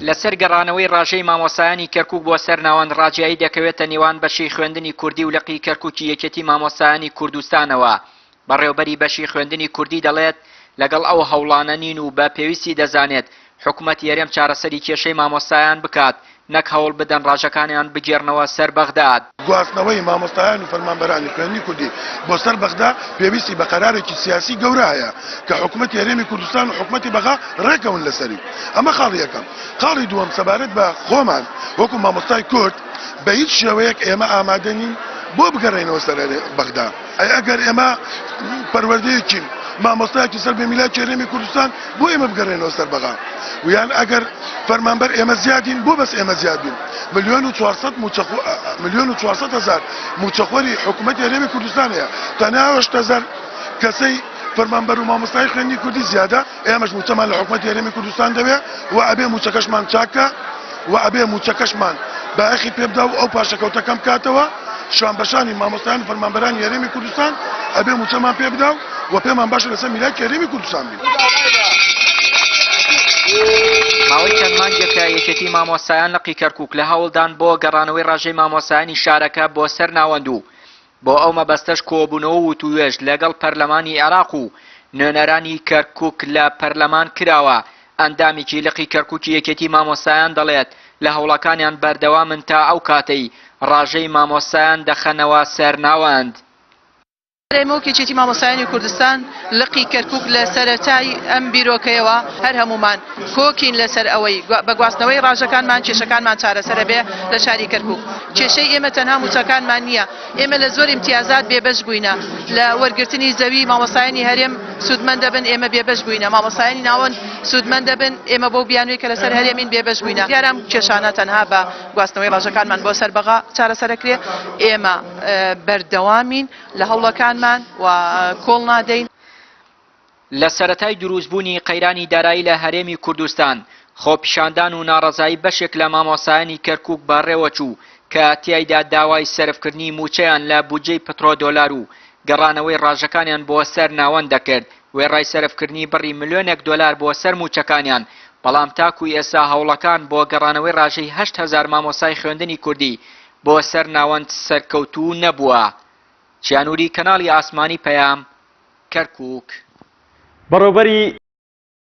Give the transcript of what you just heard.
لەسەر گەڕانەوەی ڕاژەی مامۆسایانی کەرکووک بۆ سەر ناوەند ڕاجایی دەکەوێتە نێوان بەشی خوێندنی کوردی و لقی کەرکووکی یەکێتی مامۆسایانی کوردستانەوە. بەڕێوەبەری بەشی خوێندنی کوردی دەڵێت لەگەڵ ئەو هەوڵانە نین و بە پێویستی دەزانێت حکوومەت یاریێم چارەسەری کێشەی مامۆستایان بکات، نەک هەوڵ بدەن ڕاژەکانیان بگێڕنەوە سەر بەغداد. گواستنەوەی مامۆستایان و فەرمانبەرانی خوێندنی کوردی بۆ سەر بەغدا پێویستی بە قەرارێکی سیاسی گەورە هەیە کە حکوومەت یاریێمی کوردستان و حکوومەتی بەغا ڕێکەون لەسەری. ئەمە خاڵی یەکەم. خاڵی دووەم سەبارەت بە خۆمان وەکو مامۆستای کورد بە هیچ شێوەیەک ئێمە ئامادە نین بۆ بگەڕێنەوە سەر بەغدا. ئەگەر ئێمە پەروەردەیەکین مامۆستایەکی سەر بە میلات یاریێمی کوردستان بۆ ئێمە بگەڕێنەوە سەر بەغا، ویان ئەگەر فەرمانبەر ئێمە زیادین بۆ بەس ئێمە زیادین. ملیۆن و 400,000 موچەخۆری حکوومەت یاریێمی کوردستان هەیە، تەنیا 8,000 کەسەی فەرمانبەر و مامۆستای خوێندنی کوردی زیادە. ئێمەش موچەمان لە حکوومەت یاریێمی کوردستان دەوێت و ئەبێ موچەکەشمان چاکە و ئەبێ موچەکەشمان بەئەخی پێبدا و ئەو پاشەکەوتەکەم کاتەوە شان بەشانی مامۆستایان و فەرمانبەرانی یاریێمی کوردستان ئەبێ موچەمان پێ بدا و پێمان باشە لەسەر میلات یاریێمی کوردستان بین. ماوەی چەند مانگێکە یەکێتی مامۆستایان لقی کەرکووک لە هەوڵدان بۆ گەڕانەوەی ڕاژەی مامۆستایانی شارەکە بۆ سەر ناوەند و بۆ ئەو مەبەستەش کۆبوونەوە و توێژ لەگەڵ پەرلەمانی عێراق و نوێنەرانی کەرکووک لە پەرلەمان کراوە. ئەندامێکی لقی کەرکووکی یەکێتی مامۆستایان دەڵێت لە هەوڵەکانیان بەردەوامن تا ئەو کاتەی ڕاژەی مامۆستایان دەخەنەوە سەر ناوەند. ئێمەوەکێکی مامۆستایانی کوردستان لقی کەرکووک لە سەرەتای ئەم بیرۆکەیەوە هەر هەمومان کۆکین لەسەر ئەوەی بە گواستنەوەی ڕاژەکانمان کێشەکانمان چارەسەرە بێ لە شاری کەرکووک. کێشەی ئێمە تەنها موچەکانمان نییە، ئێمە لە زۆر امتیازات بێبەش بووینە، لە وەرگرتنی زەوی مامۆستایانی هەرێم سوودمەند دەبن، ئێمە بێبەش بووینە، مامۆستایانی ناوەند سوودمەند دەبن، ئێمە بۆ بیانووی کە لەسەر هەرێمین بێبەش بووینە. دیارە کێشانە تەنها بە گواستنەوەی ڕاژەکانمان بۆ سەر بەغا چارەسەرەکرێ. ئێمە بەردەوامین لە هەوڵەکانمان و کۆڵ نادەین. لە سەرەتای دروستبوونی قەیرانی دارایی لە هەرێمی کوردستان خۆپیشاندان و ناڕەزایی بەشێک لە مامۆستایانی کەرکووک بەڕێوە چوو کە تیایدا داوای سەرفکردنی موچەیان لە بودجەی پترۆدۆلار و گەڕانەوەی ڕاژەکانیان بۆ سەر ناوەند دەکرد. وێڕای سەرفکردنی بڕی ملیۆنێک دۆلار بۆ سەر موچەکانیان، بەڵام تاکوی ئێستا هەوڵەکان بۆ گەڕانەوەی ڕاژەی 8,000 مامۆستای خوێندنی کوردی بۆ سەر ناوەند سەرکەوتوو نەبووە. چیانووری کەناڵی ئاسمانی پەیام، کەرکووک. بەڕێوەبەری